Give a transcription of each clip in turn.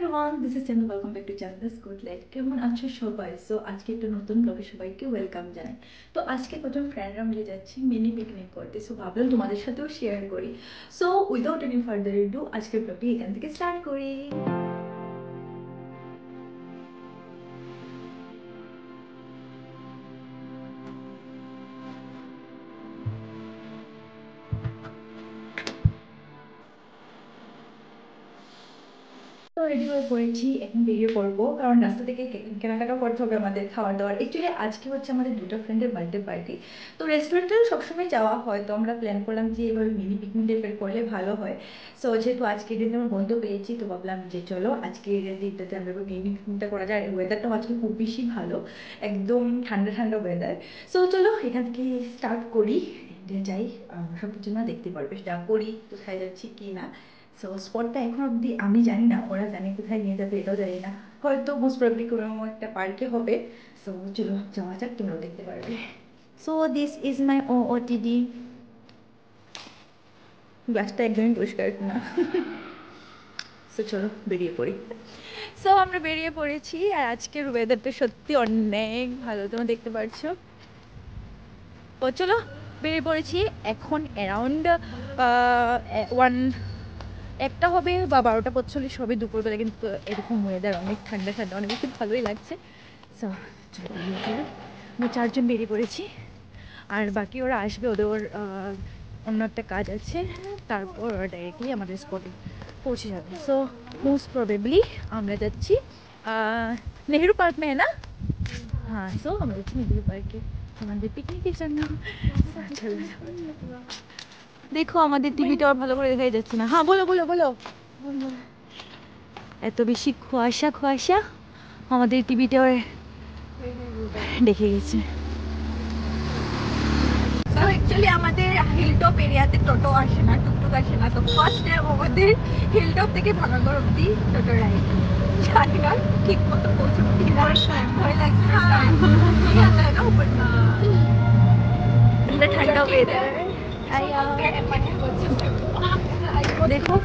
Everyone, this is channel. Welcome back to channel good life. কেমন আছো সবাই? So আজকে একটা নতুন ব্লগে সবাইকে ওয়েলকাম জানাই। তো আজকে কজন ফ্রেন্ডরা মিলে যাচ্ছি মিনি পিকনিক করতে। সো ভাবলাম তোমাদের সাথেও শেয়ার করি। So without any further do আজকের ব্লগটি এখান থেকে স্টার্ট করি। তো রেডি হয়ে পড়েছি, এখন বেরিয়ে পড়বো কারণ রাস্তা থেকে কেনাকাটা করতে হবে আমাদের খাওয়ার দাওয়ার। অ্যাকচুয়ালি আজকে হচ্ছে আমাদের দুটো ফ্রেন্ডের বার্থডে পার্টি। তো রেস্টুরেন্টে সবসময় যাওয়া হয়, তো আমরা প্ল্যান করলাম যে এভাবে মিনি পিকনিক টাইপের করলে ভালো হয়। সো যেহেতু আজকের দিনে আমার বন্ধ পেয়েছি, তো ভাবলাম যে চলো আজকের দিনটাতে আমরা মিনি পিকনিকটা করা যায়। ওয়েদারটাও আজকে খুব বেশি ভালো, একদম ঠান্ডা ঠান্ডা ওয়েদার। সো চলো এখান থেকে স্টার্ট করি, যাই। সব কিছু না দেখতে পারবে যা করি, কোথায় যাচ্ছি কি না। সো স্পটটা এখন অবধি আমি জানি না, ওরা জানে কোথায় নিয়ে যাবে এটাও জানি না। হয়তো মোস্ট প্রবলি কোনো একটা পার্কে হবে। সো চলো যাওয়া যাক, তোমরাও দেখতে পারবে। So this is my OTD. গ্লাসটা একদমই পরিষ্কার না। সো চলো বেরিয়ে পড়ি। সো আমরা বেরিয়ে পড়েছি, আর আজকের ওয়েদারটা সত্যি অনেক ভালো, তোমরা দেখতে পাচ্ছ। তো চলো বেরিয়ে পড়েছি। এখন অ্যারাউন্ড একটা হবে বা 12:45 হবে দুপুরবেলা, কিন্তু এরকম ওয়েদার অনেক ঠান্ডা ঠান্ডা, অনেক খুব ভালোই লাগছে। সো আমরা 4জন বেরিয়ে পড়েছি, আর বাকি ওরা আসবে, ওদের অন্য একটা কাজ আছে, তারপর ওরা ডাইরেক্টলি আমাদের স্পটে পৌঁছে যাবে। সো মোস্ট প্রবেবলি আমরা যাচ্ছি নেহেরু পার্ক মে, না? হ্যাঁ, সো আমরা যাচ্ছি নেহেরু পার্কে আমাদের পিকনিকের জন্য। দেখো আমাদের টিভিটা ভালো করে দেখাই যাচ্ছে না। হ্যাঁ বলো বলো বলো। এত বেশি কুয়াশা কুয়াশা, আমাদের টিভিটাও দেখে গেছে। অ্যাকচুয়ালি আমাদের হিলটপ এরিয়াতে টোটো আসে না, টুকটুক আসে না। তো ফার্স্টে আমাদের হিলটপ থেকে ভাঙাগড় অব্দি টোটো রাইড। জানি না ঠিক মতো পৌঁছবো কিনা, ভয় লাগছে। ঠান্ডা ওয়েদার, দেখো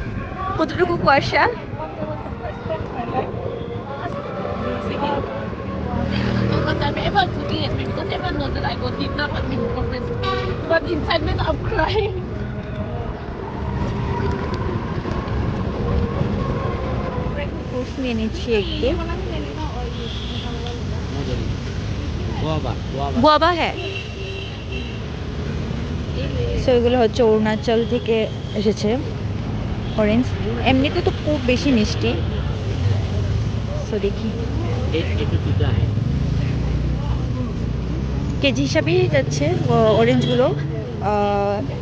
কতটুকু কুয়াশা। Because I'm able to do it, because everyone knows that I go deep down in performance. But inside me, I'm crying. Breakfast নিয়ে নিচ্ছি একটু। গোয়াবা হ্যাঁ। সো এগুলো হচ্ছে অরুণাচল থেকে এসেছে অরেঞ্জ। এমনিতে তো খুব বেশি মিষ্টি। সো দেখি কেজি হিসাবেই যাচ্ছে অরেঞ্জগুলো,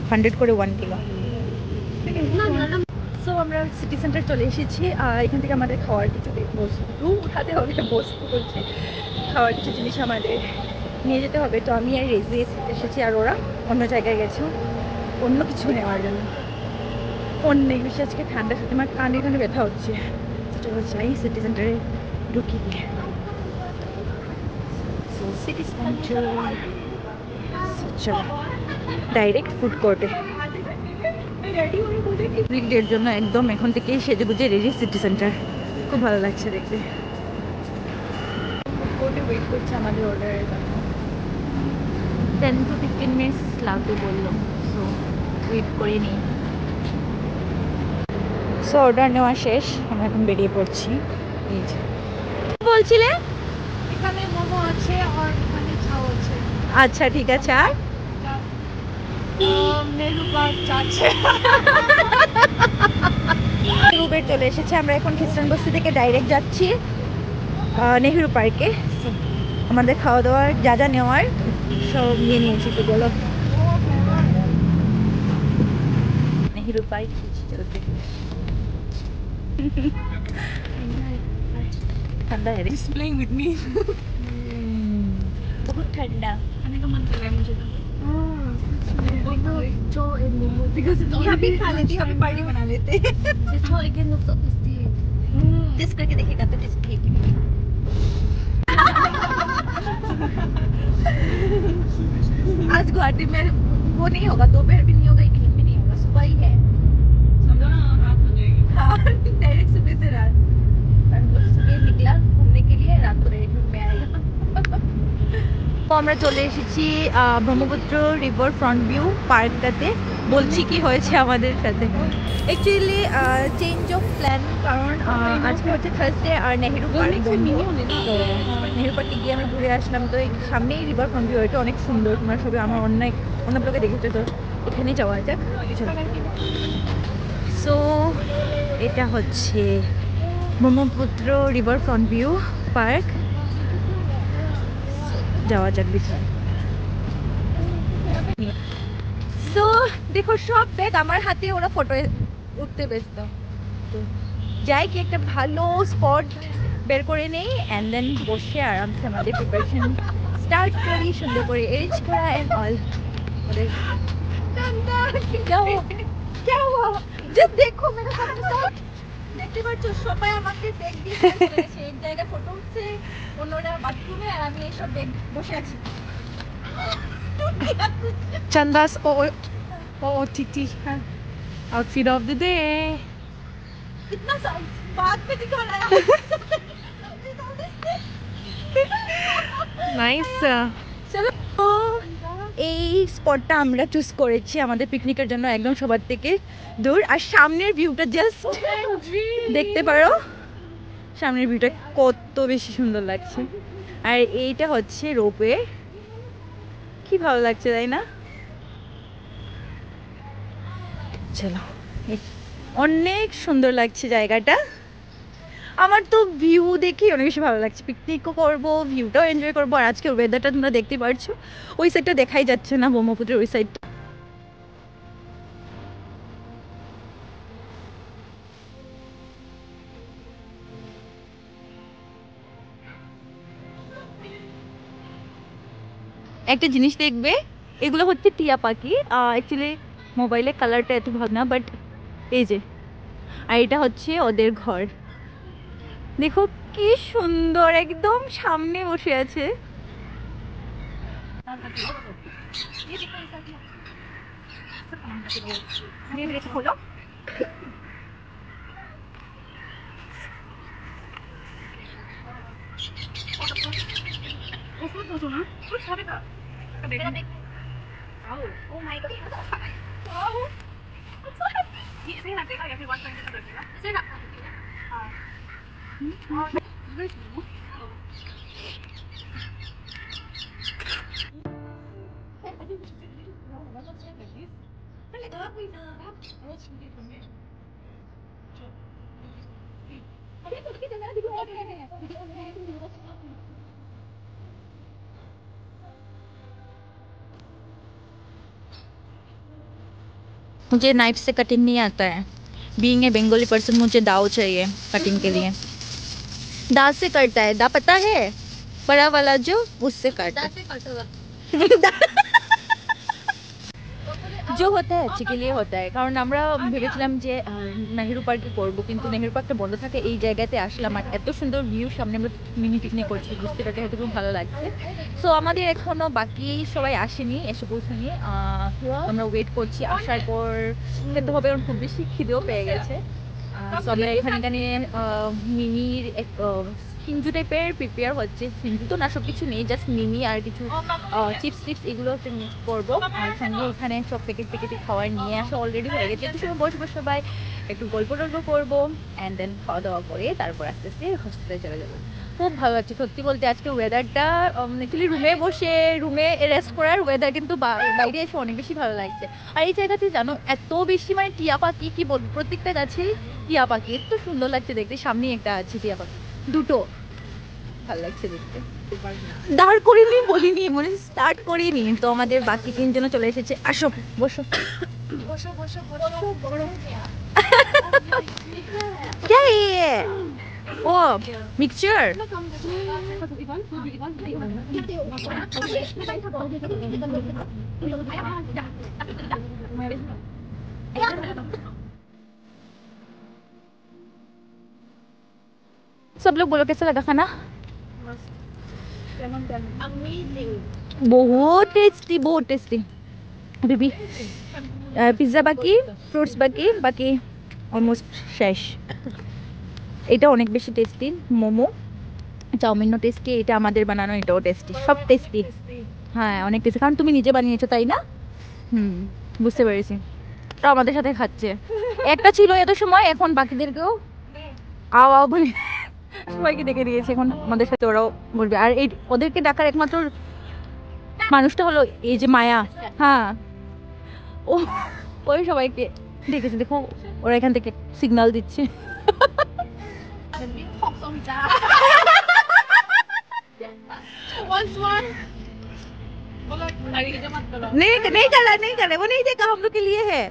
100 করে 1 কিলো। সো আমরা সিটি সেন্টার চলে এসেছি, এখান থেকে আমাদের খাওয়ার কিছু বস্তু উঠাতে হবে, বস্তু বলছে খাওয়ার কিছু জিনিস আমাদের নিয়ে যেতে হবে। তো আমি আর রেজি এসেছি, আর ওরা অন্য জায়গায় গেছে অন্য কিছু নেওয়ার জন্য। অনেক বেশি আজকে ঠান্ডা, সাথে আমার কানে কানে ব্যথা হচ্ছে। চলো চাই সিটি সেন্টারে ঢুকি দিয়ে। সিটি সেন্টার চলো ডাইরেক্ট ফুড কোর্টে। পিকনিকের জন্য একদম এখন থেকেই সেজে গুজে রেডি সিটি সেন্টার, খুব ভালো লাগছে দেখতে। ফুড কোর্টে ওয়েট করছে আমাদের অর্ডারের জন্য, 10 to 15 মিনিটস লাগবে বললো। সো ওয়েট করে নিই। সো অর্ডার নেওয়া শেষ, আমরা এখন বেরিয়ে পড়ছি। এই যে বলছিলে এখানে মোমো আছে আর এখানে চাও আছে। আচ্ছা ঠিক আছে। আর নেহেরু পার্ক আছে। উবের চলে এসেছে, আমরা এখন খ্রিস্টান বস্তি থেকে ডাইরেক্ট যাচ্ছি নেহেরু পার্কে। আমাদের খাওয়া দাওয়ার যা যা নেওয়ার সব নিয়ে নিয়েছি। তো বলো নেহেরু পার্ক চলতে ठंडा है। He's playing with me. बहुत ठंडा। खाने का मन कर रहा है मुझे तो। Because यहाँ भी खा लेते, यहाँ भी पार्टी बना लेते। It's all again looks so tasty. Taste करके देखिएगा तो टेस्ट है कि नहीं। आज गुवाहाटी में वो नहीं होगा, दोपहर भी नहीं होगा, इवनिंग भी नहीं होगा, सुबह ही है। हाँ डायरेक्ट सुबह से रात। আমরা চলে এসেছি ব্রহ্মপুত্র রিভার ফ্রন্ট ভিউ পার্কটাতে। বলছি কি হয়েছে আমাদের সাথে। অ্যাকচুয়ালি চেঞ্জ অফ প্ল্যান, কারণ আজকে হচ্ছে থার্সডে আর নেহেরু পার্ক বন্ধ। তো নেহেরু পার্কে গিয়ে আমরা ঘুরে আসলাম। তো এই সামনেই রিভার ফ্রন্ট ভিউ, এটা অনেক সুন্দর। তোমরা সবাই আমার অন্য ব্লগে দেখেছো, তো এখানেই যাওয়া যাক। সো এটা হচ্ছে Brahmaputra river front view park. যাওয়া যাক ভিতরে। সো দেখো, সব ব্যাগ আমার হাতে, ওরা ফটো উঠতে ব্যস্ত। তো যাই কি একটা ভালো স্পট বের করে নেই, অ্যান্ড দেন বসে আরামসে আমাদের প্রিপারেশন স্টার্ট করি, সুন্দর করে এডিট করা অ্যান্ড অল। দেখো দেখতে পাচ্ছ, সবাই আমাকে ব্যাগ দিয়ে চলেছে। এক জায়গায় ফটো উঠছে, অন্যরা বাথরুমে, আর আমি এইসব ব্যাগ বসে আছি। Chanda's OOTT outfit of the day. इतना बाद में दिखा रहा है। Nice. চলো, এই স্পটটা আমরা চুজ করেছি আমাদের পিকনিকের জন্য, একদম সবার থেকে দূর। আর সামনের ভিউটা জাস্ট দেখতে পারো, সামনের ভিউটা কত বেশি সুন্দর লাগছে। আর এইটা হচ্ছে রোপওয়ে, কি ভালো লাগছে তাই না? চলো, অনেক সুন্দর লাগছে জায়গাটা। আমার তো ভিউ দেখে অনেক বেশি ভালো লাগছে। পিকনিকও করবো, ভিউটাও এনজয় করবো। আর আজকে ওয়েদারটা তোমরা দেখতে পারছো, ওই সাইডটা দেখাই যাচ্ছে না, ব্রহ্মপুত্রের ওই সাইডটা। একটা জিনিস দেখবে, এগুলো হচ্ছে টিয়া পাখি। অ্যাকচুয়ালি মোবাইলে কালারটা এত ভালো না, বাট এই যে, আর এটা হচ্ছে ওদের ঘর। দেখো কি সুন্দর, একদম সামনে বসে আছে। मुझे नाइफ से कटिंग नहीं आता है। बीइंग ए बंगाली पर्सन, मुझे दाव चाहिए कटिंग के लिए। दा से कटता है, दा पता है, बड़ा वाला जो, उससे काटता है। जो होता है अच्छे के लिए होता है। কারণ আমরা ভেবেছিলাম যে নেহেরু পার্কে করব, কিন্তু নেহেরু পার্কটা বন্ধ থাকে। এই জায়গাতে আসলাম আর এত সুন্দর ভিউ, সামনে আমরা মিনি পিকনিক করছি, বুঝতে পারতে হয়তো খুব ভালো লাগছে। সো আমাদের এখনো বাকি সবাই আসেনি, এসে পৌঁছানি। আমরা ওয়েট করছি, আসার পর খেতে হবে, কারণ খুব বেশি খিদেও পেয়ে গেছে। সো আমরা এখানে মিনির এক সিঞ্জু টাইপের প্রিপেয়ার হচ্ছে। সিঞ্জু তো না, সব কিছু নেই, জাস্ট মিনি আর কিছু চিপস টিপস এগুলো হচ্ছে মিক্স করবো। আর সঙ্গে এখানে সব প্যাকেটে খাবার নিয়ে আসা অলরেডি হয়ে গেছে। একটু সময় বসবো সবাই, একটু গল্প টল্প করবো, অ্যান্ড দেন খাওয়া দাওয়া করে তারপর আস্তে আস্তে হসপিটালে চলে যাবো। খুব ভালো লাগছে সত্যি বলতে। আজকে ওয়েদারটা অ্যাকচুয়ালি রুমে রেস্ট করার ওয়েদার, কিন্তু বাইরে এসে অনেক বেশি ভালো লাগছে। আর এই জায়গাতে জানো এত বেশি মানে টিয়া পাখি, কি বলবো, প্রত্যেকটা গাছেই টিয়া পাখি, এত সুন্দর লাগছে দেখতে। সামনেই একটা আছে টিয়া পাখি, দুটো, ভালো লাগছে দেখতে। দাঁড় করিনি বলিনি, মনে স্টার্ট করিনি। তো আমাদের বাকি তিনজনও চলে এসেছে। আসো, বসো বসো বসো বসো। क्या है ये? ओ मिक्सचर। सब लोग बोलो कैसा लगा खाना? बहुत टेस्टी, बहुत टेस्टी। बेबी पिज्जा बाकी, फ्रूट्स बाकी, बाकी অলমোস্ট শেষ। এটা অনেক বেশি টেস্টি। মোমো, চাউমিনও টেস্টি, এটা আমাদের বানানো এটাও টেস্টি, সব টেস্টি। হ্যাঁ অনেক টেস্টি, কারণ তুমি নিজে বানিয়েছো তাই না? হুম, বুঝতে পেরেছি। তো আমাদের সাথে খাচ্ছে, একটা ছিল এত সময়, এখন বাকিদেরকেও আও আও বলে সবাইকে ডেকে দিয়েছে, এখন আমাদের সাথে ওরাও বলবে। আর এই ওদেরকে ডাকার একমাত্র মানুষটা হলো এই যে মায়া। হ্যাঁ, ও ওই সবাইকে ডেকেছে, দেখো ওরা এখান থেকে সিগন্যাল দিচ্ছে। Once more. नहीं नहीं चला, नहीं चले, वो नहीं देखा, हम लोग के लिए है।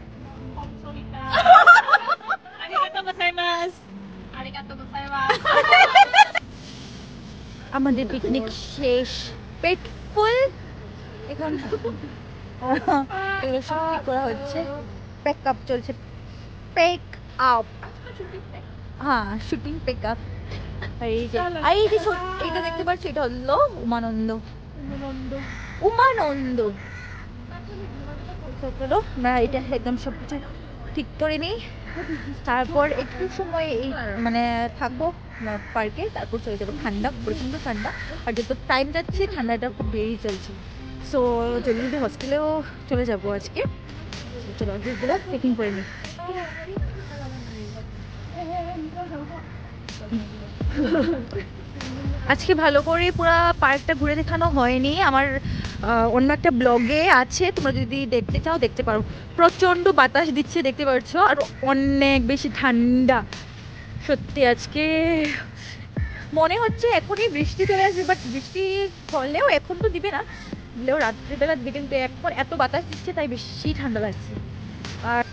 আমাদের পিকনিক শেষ, পেট ফুল। এখন এগুলো সব ঠিক করা হচ্ছে, প্যাক আপ চলছে, প্যাক আপ। হ্যাঁ, শুটিং প্যাক আপ। এই যে এইটা দেখতে পাচ্ছ, এটা হলো উমানন্দ। উমানন্দ চলো আমরা এটা একদম সব কিছু ঠিক করে নিই, তারপর একটু সময় এই মানে থাকবো পার্কে, তারপর চলে যাবো। ঠান্ডা, প্রচণ্ড ঠান্ডা, আর যত টাইম যাচ্ছে ঠান্ডাটা খুব বেড়েই চলছে। সো জলদি জলদি হস্টেলেও চলে যাবো আজকে। চলো ড্রেসগুলো চেকিং করে নিই। আজকে ভালো করে পুরো পার্কটা ঘুরে দেখানো হয়নি আমার, অন্য একটা ব্লগে আছে, তোমরা যদি দেখতে চাও দেখতে পারো। প্রচণ্ড বাতাস দিচ্ছে দেখতে পাচ্ছ, আর অনেক বেশি ঠান্ডা। সত্যি আজকে মনে হচ্ছে এখনই বৃষ্টি চলে আসবে, বাট বৃষ্টি হলেও এখন তো দিবে না, দিলেও রাত্রিবেলা দিবে, কিন্তু এখন এত বাতাস দিচ্ছে তাই বেশি ঠান্ডা লাগছে। আর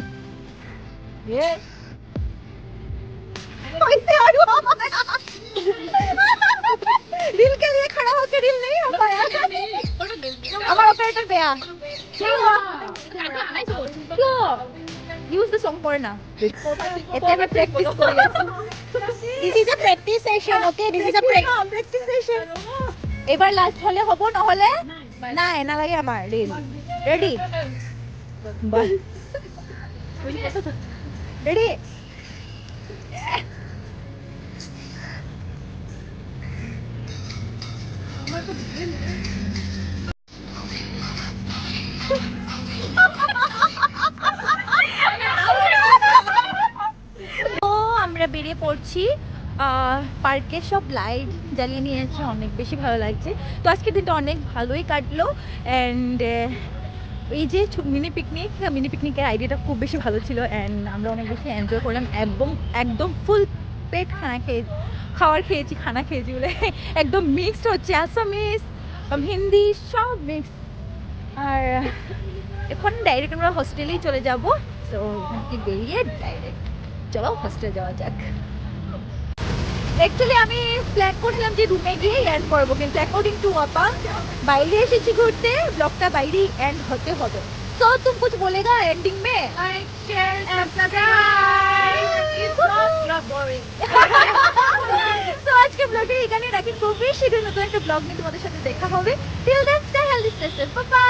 दिल के लिए खड़ा होकर दिल नहीं हो पाया, हमारा ऑपरेटर गया। क्यों use the song for now? It's a practice for you. This is a practice session, okay? This is a practice session. এবার লাস্ট হলে হবো, না হলে না না লাগে আমার। Ready ready. তো আমরা বেরিয়ে পড়ছি, পার্কে সব লাইট জ্বালিয়ে নিয়েছে, অনেক বেশি ভালো লাগছে। তো আজকের দিনটা অনেক ভালোই কাটলো, অ্যান্ড এই যে মিনি পিকনিকের আইডিয়াটা খুব বেশি ভালো ছিল, অ্যান্ড আমরা অনেক বেশি এনজয় করলাম। একদম ফুল পেট খাবার খেয়েছি, খানা খেয়েছি বলে একদম মিক্সড হচ্ছে, আসামিস হিন্দি সব মিক্স। আর এখন ডাইরেক্ট আমরা হস্টেলেই চলে যাব। তো এখান থেকে বেরিয়ে ডাইরেক্ট চলো হস্টেল যাওয়া যাক। অ্যাকচুয়ালি আমি প্ল্যান করছিলাম যে রুমে গিয়ে এন্ড করবো, কিন্তু অ্যাকর্ডিং টু আপা বাইরে এসেছি ঘুরতে, ব্লগটা বাইরেই এন্ড হতে হবে। তো তুম কুছ বলেগা ending May? Like, share, subscribe. It's not boring. তো আজকে ব্লগটা এখানে রাখি, খুবই শীঘ্রই নতুন একটা ব্লগ নিয়ে তোমাদের সাথে দেখা হবে। Till then stay healthy, stay safe, bye by.